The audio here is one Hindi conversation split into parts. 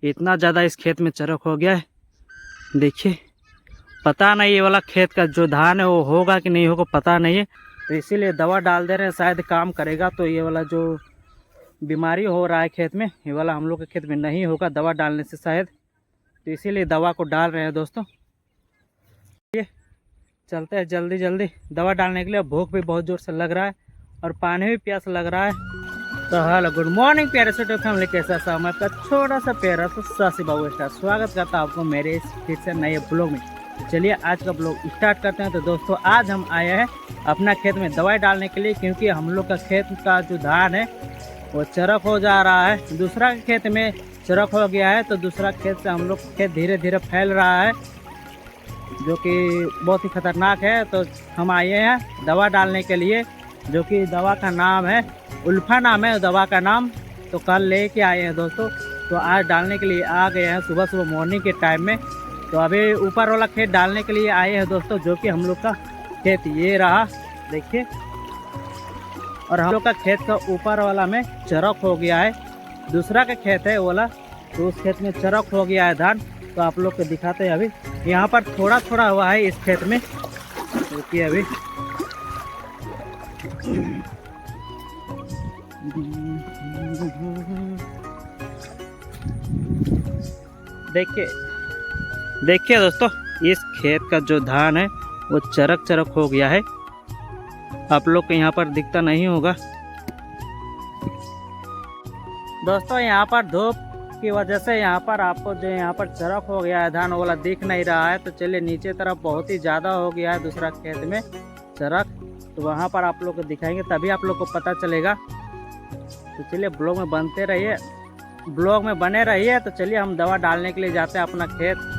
इतना ज़्यादा इस खेत में चरक हो गया है। देखिए, पता नहीं ये वाला खेत का जो धान है वो होगा कि नहीं होगा, पता नहीं है। तो इसीलिए दवा डाल दे रहे हैं, शायद काम करेगा। तो ये वाला जो बीमारी हो रहा है खेत में, ये वाला हम लोग के खेत में नहीं होगा दवा डालने से शायद। तो इसीलिए दवा को डाल रहे हैं दोस्तों। ये चलते हैं जल्दी जल्दी दवा डालने के लिए। भूख भी बहुत ज़ोर से लग रहा है और पानी भी प्यास लग रहा है। तो हेलो, गुड मॉर्निंग प्यारे छोटे फैमिली, कैसा सा मैं आपका छोटा सा प्यारा सा सासी बाबू स्टार स्वागत करता हूँ आपको मेरे इस फिर से नए ब्लॉग में। तो चलिए आज का ब्लॉग स्टार्ट करते हैं। तो दोस्तों आज हम आए हैं अपना खेत में दवाई डालने के लिए, क्योंकि हम लोग का खेत का जो धान है वो चरक हो जा रहा है। दूसरा खेत में चरक हो गया है, तो दूसरा खेत से हम लोग खेत धीरे धीरे फैल रहा है, जो कि बहुत ही खतरनाक है। तो हम आए हैं दवा डालने के लिए, जो कि दवा का नाम है उल्फा नाम है दवा का नाम। तो कल लेके आए हैं दोस्तों। तो आज डालने के लिए आ गए हैं सुबह सुबह मॉर्निंग के टाइम में। तो अभी ऊपर वाला खेत डालने के लिए आए हैं दोस्तों, जो कि हम लोग का खेत ये रहा, देखिए। और हम लोग का खेत का ऊपर वाला में चरक हो गया है। दूसरा का खेत है वाला, तो उस खेत में चरक हो गया है धान। तो आप लोग को दिखाते हैं। अभी यहाँ पर थोड़ा थोड़ा हुआ है इस खेत में, देखिए। अभी देखिए देखिए दोस्तों, इस खेत का जो धान है वो चरक चरक हो गया है। आप लोग को यहाँ पर दिखता नहीं होगा दोस्तों। यहाँ पर धूप की वजह से यहाँ पर आपको जो यहाँ पर चरक हो गया है धान वाला दिख नहीं रहा है। तो चलिए, नीचे तरफ बहुत ही ज़्यादा हो गया है दूसरा खेत में चरक, तो वहाँ पर आप लोग को दिखाएंगे, तभी आप लोग को पता चलेगा। तो चलिए ब्लॉग में बनते रहिए, ब्लॉग में बने रहिए। तो चलिए हम दवा डालने के लिए जाते हैं अपना खेत।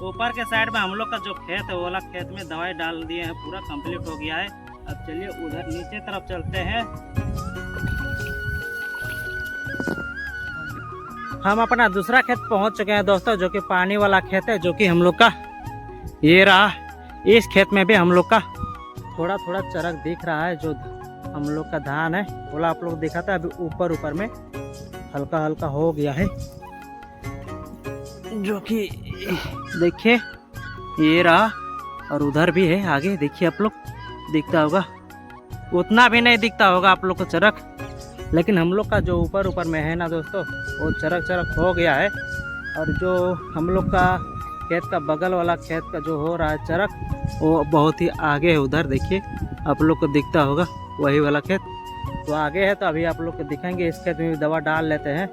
ऊपर के साइड में हम लोग का जो खेत है वो वाला खेत में दवाई डाल दिए हैं, पूरा कंप्लीट हो गया है। अब चलिए उधर नीचे तरफ चलते हैं। हम अपना दूसरा खेत पहुंच चुके हैं दोस्तों, जो कि पानी वाला खेत है, जो कि हम लोग का ये रहा। इस खेत में भी हम लोग का थोड़ा थोड़ा चरक दिख रहा है। जो हम लोग का धान है बोला आप लोग दिखाता है, अभी ऊपर ऊपर में हल्का हल्का हो गया है, जो कि देखिए ये रहा। और उधर भी है आगे, देखिए आप लोग दिखता होगा, उतना भी नहीं दिखता होगा आप लोग को चरक, लेकिन हम लोग का जो ऊपर ऊपर में है ना दोस्तों, वो चरक चरक हो गया है। और जो हम लोग का खेत का बगल वाला खेत का जो हो रहा है चरक, वो बहुत ही आगे है। उधर देखिए आप लोग को दिखता होगा वही वाला खेत, तो आगे है। तो अभी आप लोग को दिखाएंगे, इस खेत में भी दवा डाल लेते हैं।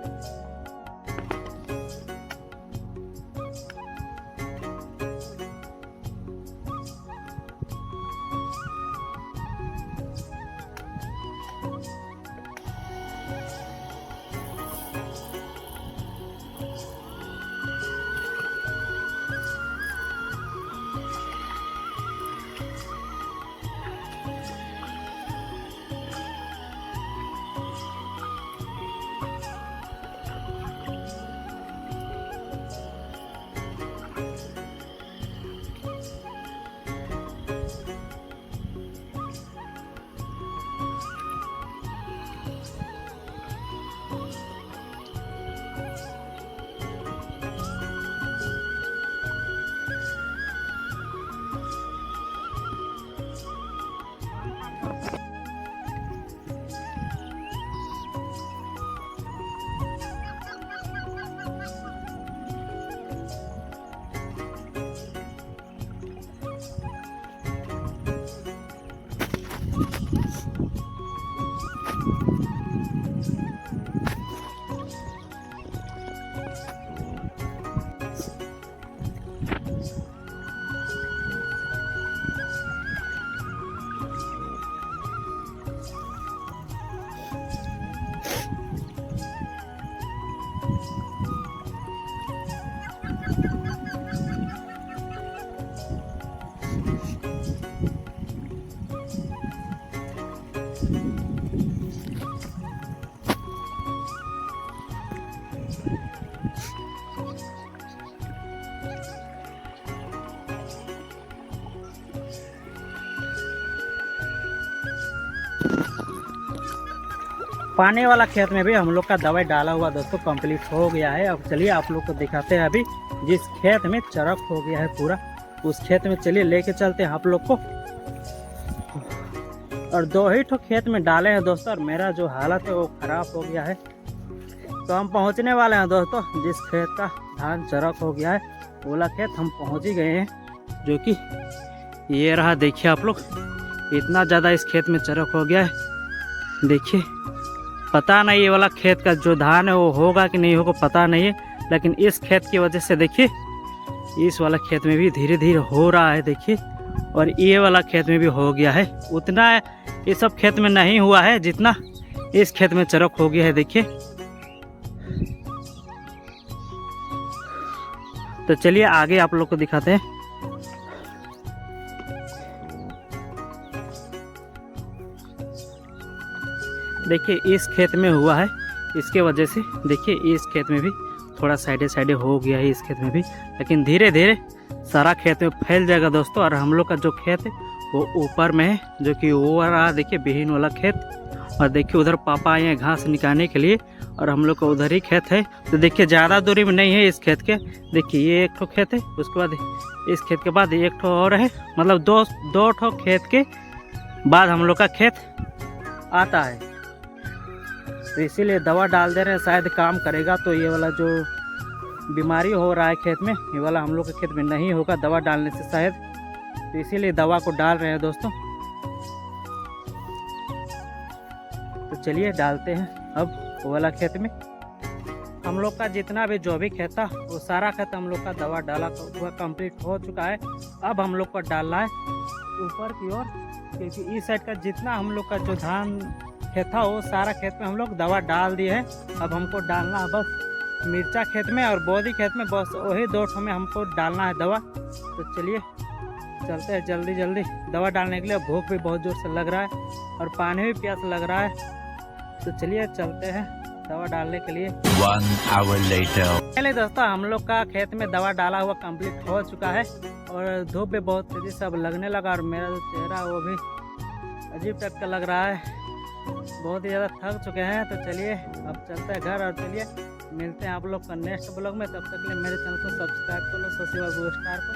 पानी वाला खेत में भी हम लोग का दवाई डाला हुआ दोस्तों कंप्लीट हो गया है। अब चलिए आप लोग को दिखाते हैं अभी जिस खेत में चरक हो गया है पूरा, उस खेत में चलिए लेके चलते हैं आप लोग को। और 2 ही ठो खेत में डाले हैं दोस्तों, और मेरा जो हालत है वो खराब हो गया है। तो हम पहुंचने वाले हैं दोस्तों जिस खेत का धान चरक हो गया है, वो वाला खेत हम पहुंच ही गए हैं, जो कि ये रहा। देखिए आप लोग, इतना ज़्यादा इस खेत में चरक हो गया है। देखिए, पता नहीं ये वाला खेत का जो धान है वो होगा कि नहीं होगा, पता नहीं है। लेकिन इस खेत की वजह से देखिए इस वाला खेत में भी धीरे धीरे हो रहा है। देखिए, और ये वाला खेत में भी हो गया है। उतना ये सब खेत में नहीं हुआ है जितना इस खेत में चरक हो गया है। देखिए, तो चलिए आगे आप लोग को दिखाते हैं। देखिए इस खेत में हुआ है, इसके वजह से देखिए इस खेत में भी थोड़ा साइडे हो गया है इस खेत में भी, लेकिन धीरे धीरे सारा खेत में फैल जाएगा दोस्तों। और हम लोग का जो खेत है वो ऊपर में है, जो कि वो रहा देखिए बिहीन वाला खेत। और देखिए उधर पापा आए हैं घास निकालने के लिए, और हम लोग का उधर ही खेत है। तो देखिए ज़्यादा दूरी में नहीं है इस खेत के। देखिए ये एक ठो खेत है, उसके बाद इस खेत के बाद एक ठो और है, मतलब दो ठो खेत के बाद हम लोग का खेत आता है। तो इसीलिए दवा डाल दे रहे हैं, शायद काम करेगा। तो ये वाला जो बीमारी हो रहा है खेत में, ये वाला हम लोग के खेत में नहीं होगा दवा डालने से शायद। तो इसीलिए दवा को डाल रहे हैं दोस्तों। तो चलिए डालते हैं अब वो वाला खेत में। हम लोग का जितना भी जो भी खेत था वो सारा खेत हम लोग का दवा डाला हुआ कंप्लीट हो चुका है। अब हम लोग को डालना है ऊपर की ओर, क्योंकि इस साइड का जितना हम लोग का जो धान खेत था वो सारा खेत में हम लोग दवा डाल दिए हैं। अब हमको डालना है बस मिर्चा खेत में और बोदी खेत में, बस वही 2 ठो में हमको डालना है दवा। तो चलिए चलते हैं जल्दी जल्दी दवा डालने के लिए। भूख भी बहुत जोर से लग रहा है और पानी भी प्यास लग रहा है। तो चलिए चलते हैं दवा डालने के लिए। 1 hour later। चलिए दोस्तों, हम लोग का खेत में दवा डाला हुआ कंप्लीट हो चुका है, और धूप भी बहुत तेजी से अब लगने लगा, और मेरा जो चेहरा वो भी अजीब टाइप का लग रहा है, बहुत ही ज़्यादा थक चुके हैं। तो चलिए अब चलते हैं घर, और चलिए मिलते हैं आप लोग का नेक्स्ट ब्लॉग में। तब तक के लिए मेरे चैनल को सब्सक्राइब कर लो, शशि बाबू स्टार को।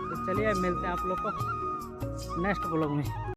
तो चलिए मिलते हैं आप लोग को नेक्स्ट ब्लॉग में।